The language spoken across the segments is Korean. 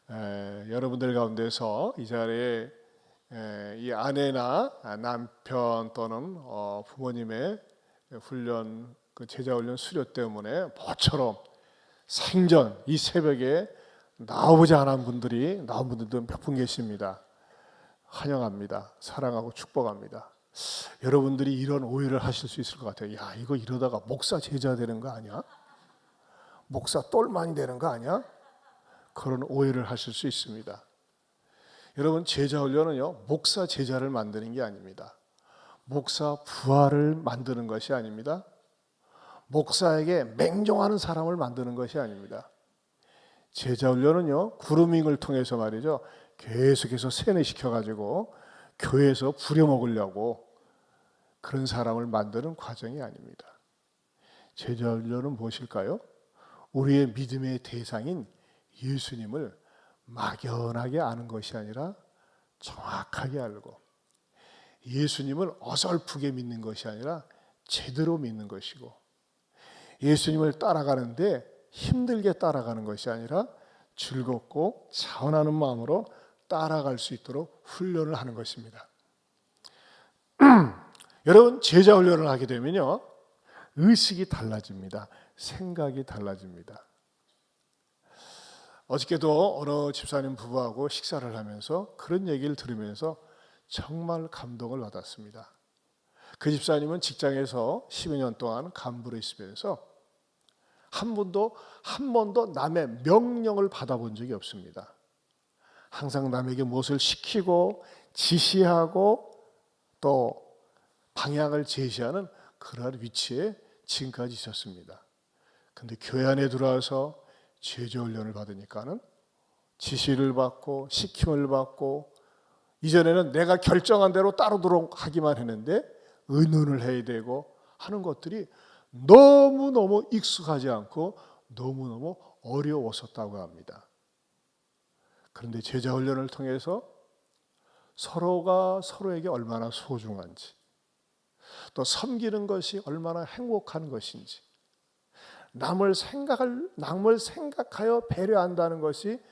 여러분들 가운데서 이 자리에 이 아내나 남편 또는 부모님의 훈련, 그 제자 훈련 수료 때문에 모처럼 생전 이 새벽에 나오지 않은 분들이 나온 분들도 몇 분 계십니다. 환영합니다. 사랑하고 축복합니다. 여러분들이 이런 오해를 하실 수 있을 것 같아요. 야, 이거 이러다가 목사 제자 되는 거 아니야? 목사 똘만이 되는 거 아니야? 그런 오해를 하실 수 있습니다. 여러분, 제자 훈련은요, 목사 제자를 만드는 게 아닙니다. 목사 부하를 만드는 것이 아닙니다. 목사에게 맹종하는 사람을 만드는 것이 아닙니다. 제자 훈련은요, 그루밍을 통해서 말이죠, 계속해서 세뇌시켜가지고 교회에서 부려먹으려고 그런 사람을 만드는 과정이 아닙니다. 제자 훈련은 무엇일까요? 우리의 믿음의 대상인 예수님을 막연하게 아는 것이 아니라 정확하게 알고, 예수님을 어설프게 믿는 것이 아니라 제대로 믿는 것이고, 예수님을 따라가는데 힘들게 따라가는 것이 아니라 즐겁고 자원하는 마음으로 따라갈 수 있도록 훈련을 하는 것입니다. 여러분, 제자 훈련을 하게 되면요, 의식이 달라집니다. 생각이 달라집니다. 어저께도 어느 집사님 부부하고 식사를 하면서 그런 얘기를 들으면서 정말 감동을 받았습니다. 그 집사님은 직장에서 10여 년 동안 간부로 있으면서 한 번도 남의 명령을 받아본 적이 없습니다. 항상 남에게 무엇을 시키고 지시하고 또 방향을 제시하는 그러한 위치에 지금까지 있었습니다. 그런데 교회 안에 들어와서 제자 훈련을 받으니까는 지시를 받고 시킴을 받고, 이전에는 내가 결정한 대로 따르도록 하기만 했는데 의논을 해야 되고 하는 것들이 너무너무 익숙하지 않고 너무너무 어려웠었다고 합니다. 그런데 제자 훈련을 통해서 서로가 서로에게 얼마나 소중한지, 또 섬기는 것이 얼마나 행복한 것인지, 남을 생각하여 배려한다는 것이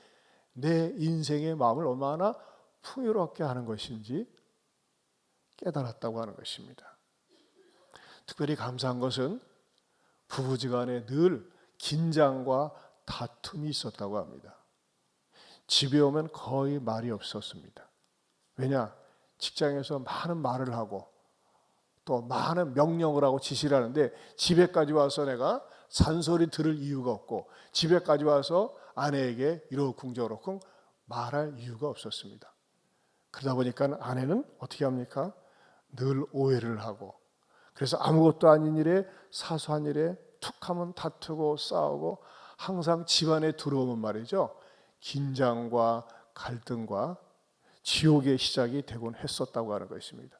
내 인생의 마음을 얼마나 풍요롭게 하는 것인지 깨달았다고 하는 것입니다. 특별히 감사한 것은 부부지간에 늘 긴장과 다툼이 있었다고 합니다. 집에 오면 거의 말이 없었습니다. 왜냐? 직장에서 많은 말을 하고 또 많은 명령을 하고 지시를 하는데 집에까지 와서 내가 잔소리 들을 이유가 없고, 집에까지 와서 아내에게 이러쿵 저러쿵 말할 이유가 없었습니다. 그러다 보니까 아내는 어떻게 합니까? 늘 오해를 하고, 그래서 아무것도 아닌 일에, 사소한 일에 툭하면 다투고 싸우고, 항상 집안에 들어오면 말이죠, 긴장과 갈등과 지옥의 시작이 되곤 했었다고 하는 것입니다.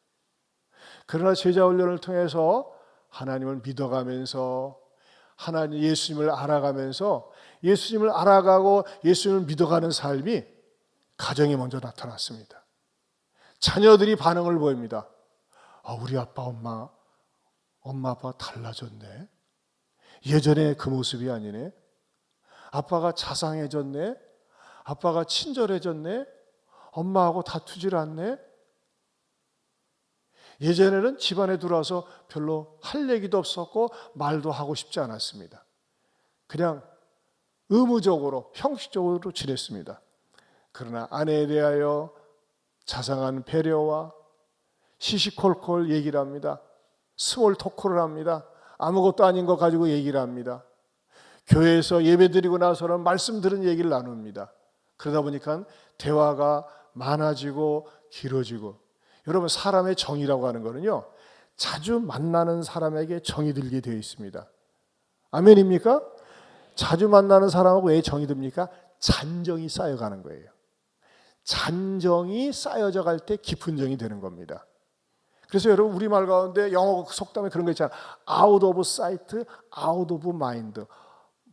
그러나 제자 훈련을 통해서 하나님을 믿어가면서, 하나님 예수님을 알아가면서, 예수님을 알아가고 예수님을 믿어가는 삶이 가정에 먼저 나타났습니다. 자녀들이 반응을 보입니다. 우리 아빠 엄마 아빠 달라졌네. 예전에 그 모습이 아니네. 아빠가 자상해졌네. 아빠가 친절해졌네. 엄마하고 다투질 않네. 예전에는 집안에 들어와서 별로 할 얘기도 없었고 말도 하고 싶지 않았습니다. 그냥 의무적으로 형식적으로 지냈습니다. 그러나 아내에 대하여 자상한 배려와 시시콜콜 얘기를 합니다. 스몰 토크를 합니다. 아무것도 아닌 거 가지고 얘기를 합니다. 교회에서 예배드리고 나서는 말씀 들은 얘기를 나눕니다. 그러다 보니까 대화가 많아지고 길어지고, 여러분, 사람의 정이라고 하는 거는요, 자주 만나는 사람에게 정이 들게 되어 있습니다. 아멘입니까? 자주 만나는 사람하고 왜 정이 듭니까? 잔정이 쌓여가는 거예요. 잔정이 쌓여져 갈 때 깊은 정이 되는 겁니다. 그래서 여러분, 우리말 가운데 영어 속담에 그런 거 있잖아요. out of sight, out of mind.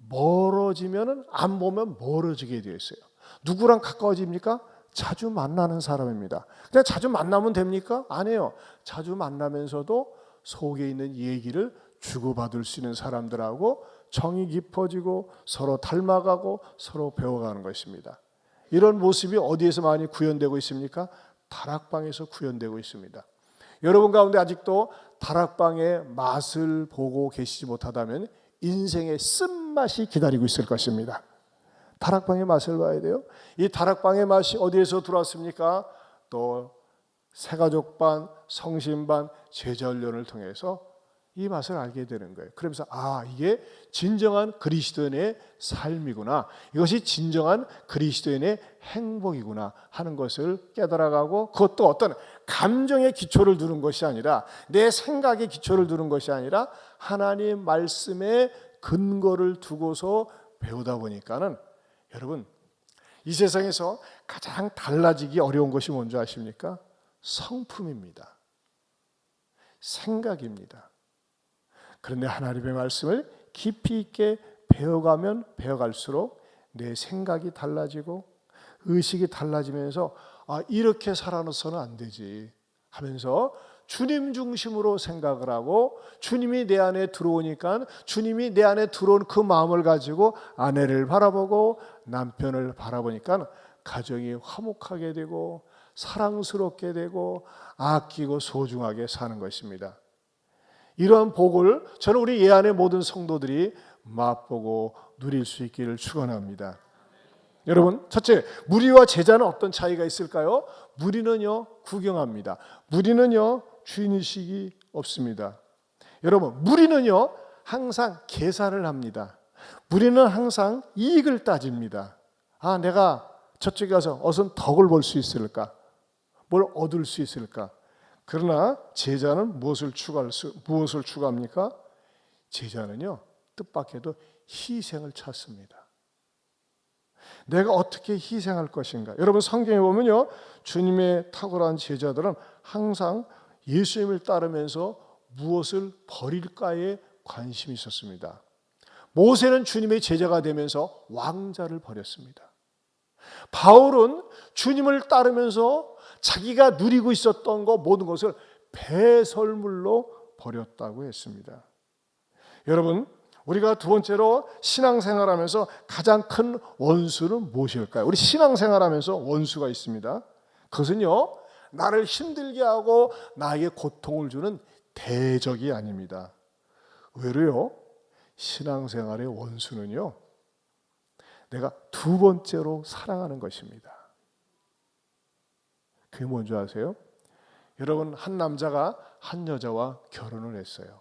멀어지면은 안 보면 멀어지게 되어 있어요. 누구랑 가까워집니까? 자주 만나는 사람입니다. 그냥 자주 만나면 됩니까? 아니에요. 자주 만나면서도 속에 있는 얘기를 주고받을 수 있는 사람들하고 정이 깊어지고 서로 닮아가고 서로 배워가는 것입니다. 이런 모습이 어디에서 많이 구현되고 있습니까? 다락방에서 구현되고 있습니다. 여러분 가운데 아직도 다락방의 맛을 보고 계시지 못하다면 인생의 쓴맛이 기다리고 있을 것입니다. 다락방의 맛을 봐야 돼요. 이 다락방의 맛이 어디에서 들어왔습니까? 또 새가족반, 성신반, 제자훈련을 통해서 이 맛을 알게 되는 거예요. 그러면서 이게 진정한 그리스도인의 삶이구나, 이것이 진정한 그리스도인의 행복이구나 하는 것을 깨달아가고, 그것도 어떤 감정의 기초를 두는 것이 아니라, 내 생각의 기초를 두는 것이 아니라 하나님 말씀의 근거를 두고서 배우다 보니까는, 여러분 이 세상에서 가장 달라지기 어려운 것이 뭔지 아십니까? 성품입니다. 생각입니다. 그런데 하나님의 말씀을 깊이 있게 배워가면 배워갈수록 내 생각이 달라지고 의식이 달라지면서 이렇게 살아서는 안 되지 하면서 주님 중심으로 생각을 하고, 주님이 내 안에 들어오니까 주님이 내 안에 들어온 그 마음을 가지고 아내를 바라보고 남편을 바라보니까 가정이 화목하게 되고 사랑스럽게 되고 아끼고 소중하게 사는 것입니다. 이러한 복을 저는 우리 예안의 모든 성도들이 맛보고 누릴 수 있기를 축원합니다. 여러분, 첫째, 무리와 제자는 어떤 차이가 있을까요? 무리는요 구경합니다. 무리는요 주인의식이 없습니다. 여러분, 무리는요 항상 계산을 합니다. 무리는 항상 이익을 따집니다. 내가 저쪽에 가서 어선 덕을 볼 수 있을까? 뭘 얻을 수 있을까? 그러나 제자는 무엇을 추구합니까? 제자는요 뜻밖에도 희생을 찾습니다. 내가 어떻게 희생할 것인가? 여러분, 성경에 보면요 주님의 탁월한 제자들은 항상 예수님을 따르면서 무엇을 버릴까에 관심이 있었습니다. 모세는 주님의 제자가 되면서 왕자를 버렸습니다. 바울은 주님을 따르면서 자기가 누리고 있었던 것, 모든 것을 배설물로 버렸다고 했습니다. 여러분, 우리가 두 번째로 신앙생활하면서 가장 큰 원수는 무엇일까요? 우리 신앙생활하면서 원수가 있습니다. 그것은요 나를 힘들게 하고 나에게 고통을 주는 대적이 아닙니다. 의외로요 신앙생활의 원수는요 내가 두 번째로 사랑하는 것입니다. 그게 뭔지 아세요? 여러분, 한 남자가 한 여자와 결혼을 했어요.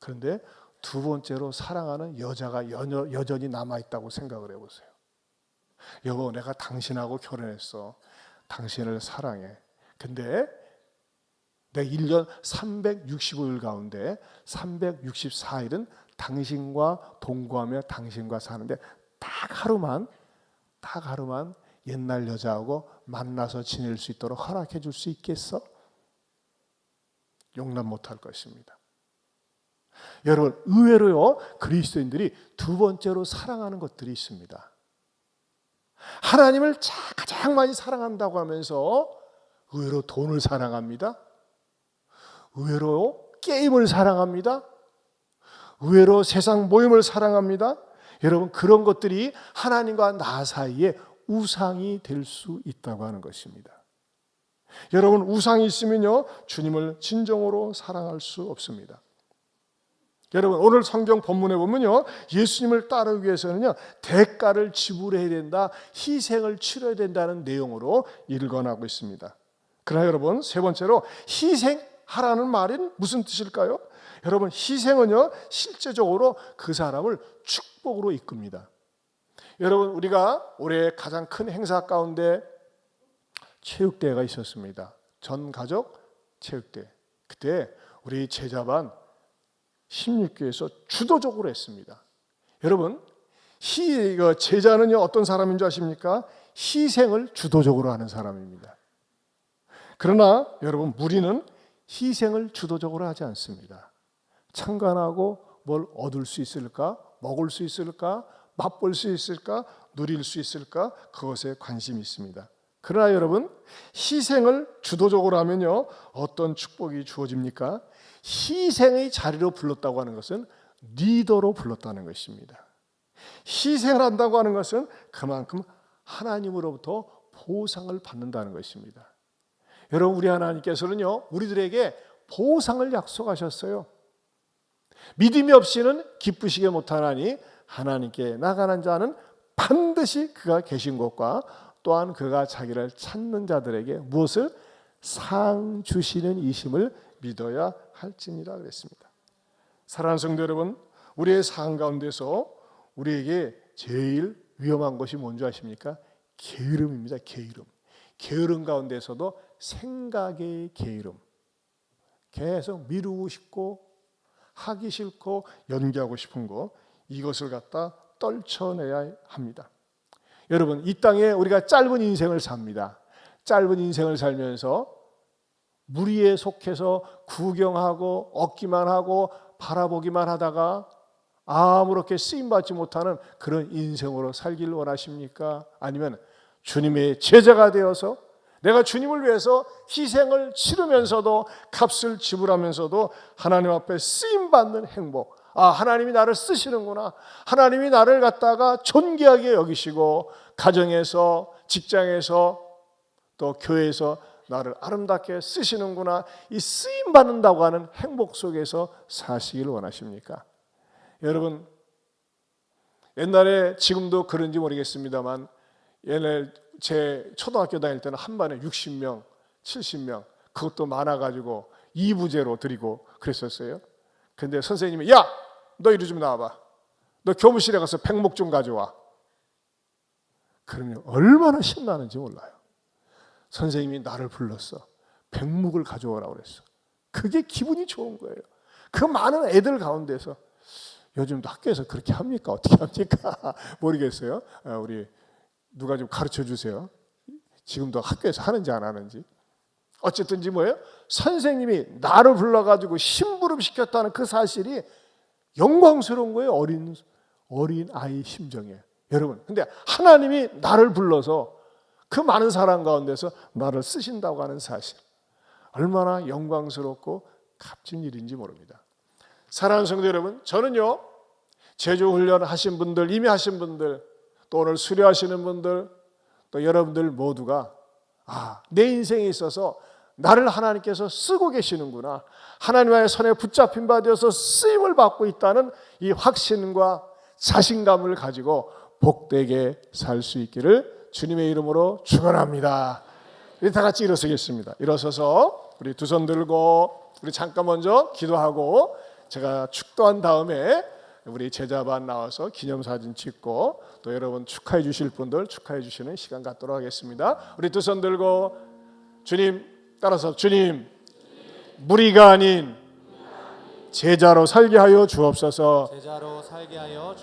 그런데 두 번째로 사랑하는 여자가 여전히 남아있다고 생각을 해보세요. 여보, 내가 당신하고 결혼했어. 당신을 사랑해. 근데 내 1년 365일 가운데 364일은 당신과 동거하며 당신과 사는데 딱 하루만 옛날 여자하고 만나서 지낼 수 있도록 허락해 줄 수 있겠어? 용납 못할 것입니다. 여러분, 의외로요 그리스도인들이 두 번째로 사랑하는 것들이 있습니다. 하나님을 가장 많이 사랑한다고 하면서 의외로 돈을 사랑합니다. 의외로 게임을 사랑합니다. 의외로 세상 모임을 사랑합니다. 여러분, 그런 것들이 하나님과 나 사이에 우상이 될 수 있다고 하는 것입니다. 여러분, 우상이 있으면요 주님을 진정으로 사랑할 수 없습니다. 여러분, 오늘 성경 본문에 보면요 예수님을 따르기 위해서는요 대가를 지불해야 된다, 희생을 치러야 된다는 내용으로 일관하고 있습니다. 그러나 여러분, 세 번째로 희생하라는 말은 무슨 뜻일까요? 여러분, 희생은요 실제적으로 그 사람을 축복으로 이끕니다. 여러분, 우리가 올해 가장 큰 행사 가운데 체육대회가 있었습니다. 전 가족 체육대회. 그때 우리 제자반 16교에서 주도적으로 했습니다. 여러분, 제자는요 어떤 사람인 줄 아십니까? 희생을 주도적으로 하는 사람입니다. 그러나 여러분, 무리는 희생을 주도적으로 하지 않습니다. 참관하고 뭘 얻을 수 있을까? 먹을 수 있을까? 맛볼 수 있을까? 누릴 수 있을까? 그것에 관심이 있습니다. 그러나 여러분, 희생을 주도적으로 하면요 어떤 축복이 주어집니까? 희생의 자리로 불렀다고 하는 것은 리더로 불렀다는 것입니다. 희생을 한다고 하는 것은 그만큼 하나님으로부터 보상을 받는다는 것입니다. 여러분, 우리 하나님께서는요, 우리들에게 보상을 약속하셨어요. 믿음이 없이는 기쁘시게 못하나니 하나님께 나가는 자는 반드시 그가 계신 곳과 또한 그가 자기를 찾는 자들에게 무엇을 상 주시는 이심을 믿어야 할지니라 그랬습니다. 사랑하는 성도 여러분, 우리의 삶 가운데서 우리에게 제일 위험한 것이 뭔지 아십니까? 게으름입니다. 게으름. 게으름 가운데서도 생각의 게으름. 계속 미루고 싶고 하기 싫고 연기하고 싶은 거, 이것을 갖다 떨쳐내야 합니다. 여러분, 이 땅에 우리가 짧은 인생을 삽니다. 짧은 인생을 살면서 무리에 속해서 구경하고 얻기만 하고 바라보기만 하다가 아무렇게 쓰임받지 못하는 그런 인생으로 살기를 원하십니까? 아니면 주님의 제자가 되어서 내가 주님을 위해서 희생을 치르면서도 값을 지불하면서도 하나님 앞에 쓰임받는 행복, 하나님이 나를 쓰시는구나, 하나님이 나를 갖다가 존귀하게 여기시고 가정에서, 직장에서, 또 교회에서 나를 아름답게 쓰시는구나, 이 쓰임받는다고 하는 행복 속에서 사시길 원하십니까? 여러분, 옛날에, 지금도 그런지 모르겠습니다만, 옛날 제 초등학교 다닐 때는 한 반에 60명, 70명, 그것도 많아가지고 2부제로 드리고 그랬었어요. 근데 선생님이, 야! 너 이리 좀 나와봐. 너 교무실에 가서 백목 좀 가져와. 그러면 얼마나 신나는지 몰라요. 선생님이 나를 불렀어. 백목을 가져오라고 그랬어. 그게 기분이 좋은 거예요. 그 많은 애들 가운데서. 요즘도 학교에서 그렇게 합니까? 어떻게 합니까? 모르겠어요. 우리 누가 좀 가르쳐 주세요. 지금도 학교에서 하는지 안 하는지. 어쨌든지 뭐예요? 선생님이 나를 불러가지고 심부름시켰다는 그 사실이 영광스러운 거예요. 어린 아이 심정에. 여러분, 근데 하나님이 나를 불러서 그 많은 사람 가운데서 나를 쓰신다고 하는 사실, 얼마나 영광스럽고 값진 일인지 모릅니다. 사랑하는 성도 여러분, 저는요, 제주훈련 하신 분들, 이미 하신 분들, 또 오늘 수료하시는 분들, 또 여러분들 모두가 내 인생에 있어서 나를 하나님께서 쓰고 계시는구나, 하나님의 손에 붙잡힌 바 되어서 쓰임을 받고 있다는 이 확신과 자신감을 가지고 복되게 살 수 있기를 주님의 이름으로 축원합니다. 우리 다 같이 일어서겠습니다. 일어서서 우리 두 손 들고 우리 잠깐 먼저 기도하고, 제가 축도한 다음에 우리 제자반 나와서 기념사진 찍고 또 여러분 축하해 주실 분들 축하해 주시는 시간 갖도록 하겠습니다. 우리 두 손 들고 주님 따라서, 주님, 무리가 아닌 제자로 살게 하여 주옵소서.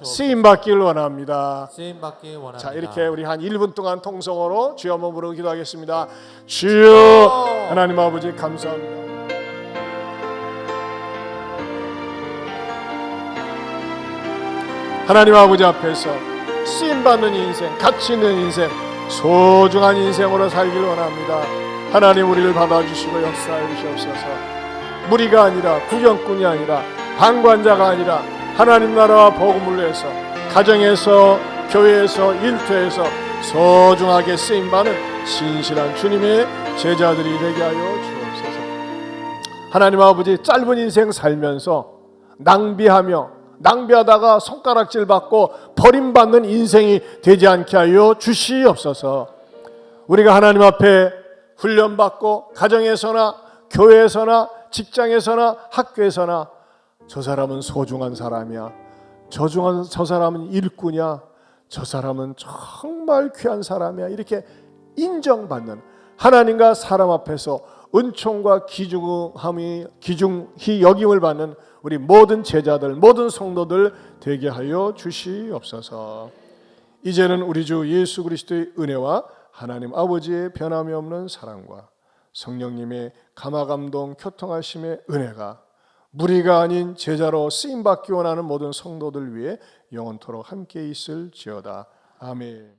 쓰임 받기를 원합니다. 자, 이렇게 우리 한 1분 동안 통성어로 주여 한번 부르고 기도하겠습니다. 주여, 하나님 아버지 감사합니다. 하나님 아버지 앞에서 쓰임받는 인생, 가치 있는 인생, 소중한 인생으로 살기를 원합니다. 하나님, 우리를 받아주시고 역사해 주시옵소서. 무리가 아니라, 구경꾼이 아니라, 방관자가 아니라 하나님 나라와 복음을 위해서 가정에서, 교회에서, 일터에서 소중하게 쓰임받는 신실한 주님의 제자들이 되게 하여 주옵소서. 하나님 아버지, 짧은 인생 살면서 낭비하다가 손가락질 받고 버림받는 인생이 되지 않게 하여 주시옵소서. 우리가 하나님 앞에 훈련받고 가정에서나 교회에서나 직장에서나 학교에서나 저 사람은 소중한 사람이야, 저 사람은 일꾼이야, 저 사람은 정말 귀한 사람이야, 이렇게 인정받는, 하나님과 사람 앞에서 은총과 귀중히 여김을 받는 우리 모든 제자들, 모든 성도들 되게 하여 주시옵소서. 이제는 우리 주 예수 그리스도의 은혜와 하나님 아버지의 변함이 없는 사랑과 성령님의 감화감동 교통하심의 은혜가 무리가 아닌 제자로 쓰임받기 원하는 모든 성도들 위해 영원토록 함께 있을지어다. 아멘.